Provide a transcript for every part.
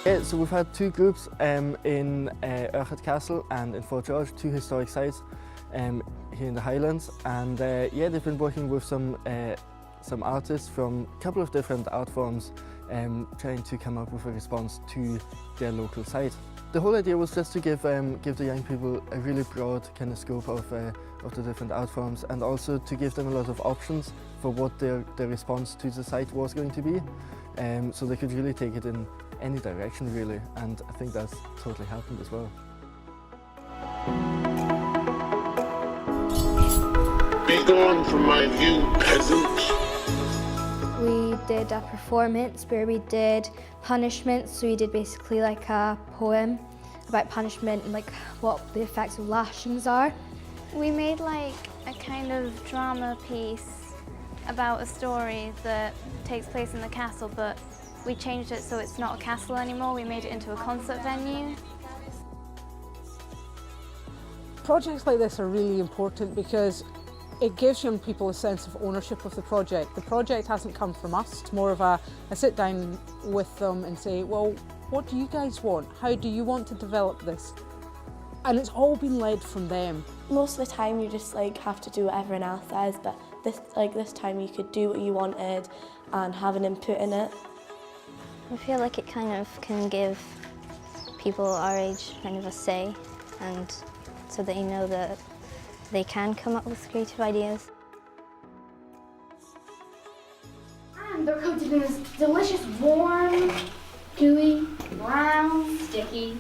Yeah, so we've had two groups in Urquhart Castle and in Fort George, two historic sites here in the Highlands, and yeah, they've been working with some artists from a couple of different art forms, trying to come up with a response to their local site. The whole idea was just to give the young people a really broad kind of scope of the different art forms, and also to give them a lot of options for what their response to the site was going to be, so they could really take it in any direction really, and I think that's totally happened as well. Be gone from my view, peasants. We did a performance where we did punishments, so we did basically like a poem about punishment and like what the effects of lashings are. We made like a kind of drama piece about a story that takes place in the castle, but we changed it so it's not a castle anymore. We made it into a concert venue. Projects like this are really important because it gives young people a sense of ownership of the project. The project hasn't come from us, it's more of a sit down with them and say, well, what do you guys want? How do you want to develop this? And it's all been led from them. Most of the time you just like have to do what everyone else says, but this time you could do what you wanted and have an input in it. I feel like it kind of can give people our age kind of a say, and so that you know that they can come up with creative ideas. And they're coated in this delicious, warm, gooey, brown, sticky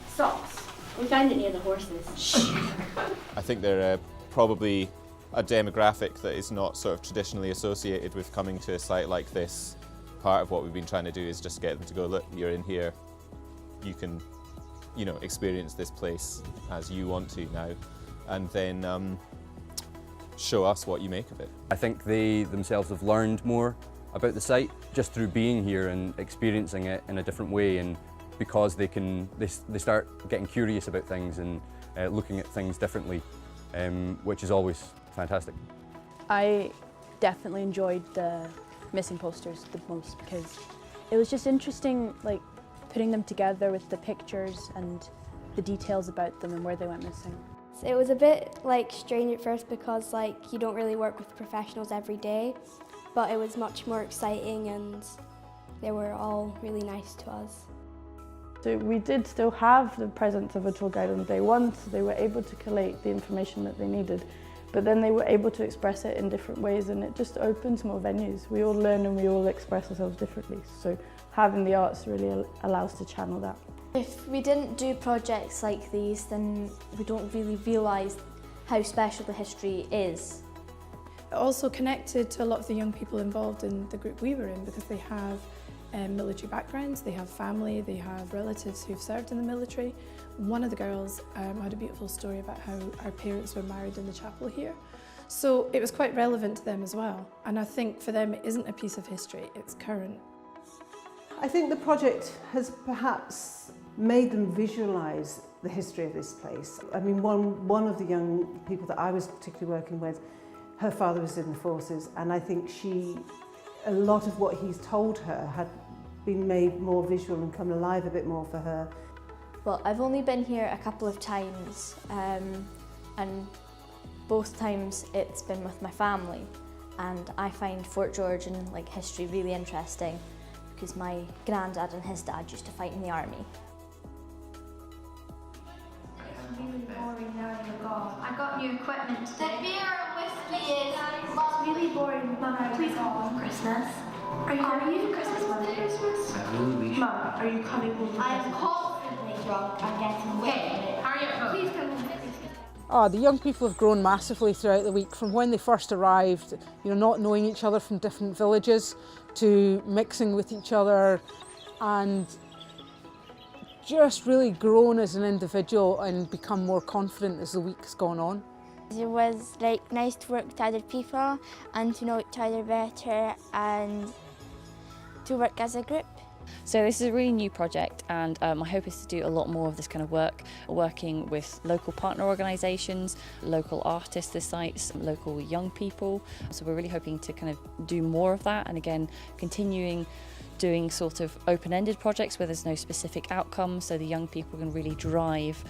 sauce. We found it near the horses. I think they're probably a demographic that is not sort of traditionally associated with coming to a site like this. Part of what we've been trying to do is just get them to go, look, you're in here, you can, you know, experience this place as you want to now, and then show us what you make of it. I think they themselves have learned more about the site just through being here and experiencing it in a different way, and because they start getting curious about things and looking at things differently, which is always fantastic. I definitely enjoyed the missing posters the most because it was just interesting, like putting them together with the pictures and the details about them and where they went missing. So it was a bit like strange at first because like you don't really work with professionals every day, but it was much more exciting and they were all really nice to us. So we did still have the presence of a tour guide on day one, so they were able to collate the information that they needed, but then they were able to express it in different ways, and it just opens more venues. We all learn and we all express ourselves differently, so having the arts really allows to channel that. If we didn't do projects like these, then we don't really realise how special the history is. It also connected to a lot of the young people involved in the group we were in, because they have military backgrounds, they have family, they have relatives who've served in the military. One of the girls had a beautiful story about how our parents were married in the chapel here. So it was quite relevant to them as well. And I think for them it isn't a piece of history, it's current. I think the project has perhaps made them visualise the history of this place. I mean, one of the young people that I was particularly working with, her father was in the forces, and I think a lot of what he's told her had been made more visual and come alive a bit more for her. Well, I've only been here a couple of times, and both times it's been with my family, and I find Fort George and like history really interesting because my granddad and his dad used to fight in the army. It's really boring now you're gone. I got new equipment today. The beer and whiskey is It's really boring. Mum, please go on Christmas. Are you coming for Christmas, Mum? Christmas. Mum, are you coming home for I'm Christmas? constantly drunk. I'm getting way. Hurry up home. Please come home. The young people have grown massively throughout the week, from when they first arrived, you know, not knowing each other from different villages, to mixing with each other, and just really grown as an individual and become more confident as the week's gone on. It was like nice to work with other people and to know each other better and to work as a group. So this is a really new project, and my hope is to do a lot more of this kind of work, working with local partner organisations, local artists, the sites, local young people. So we're really hoping to kind of do more of that, and again continuing doing sort of open-ended projects where there's no specific outcome, so the young people can really drive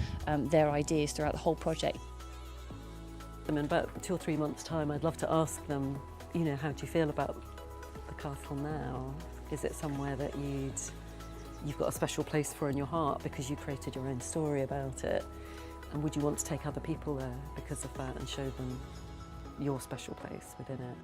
their ideas throughout the whole project. In about 2 or 3 months' time, I'd love to ask them, you know, how do you feel about the castle now? Is it somewhere that you've got a special place for in your heart because you created your own story about it? And would you want to take other people there because of that and show them your special place within it?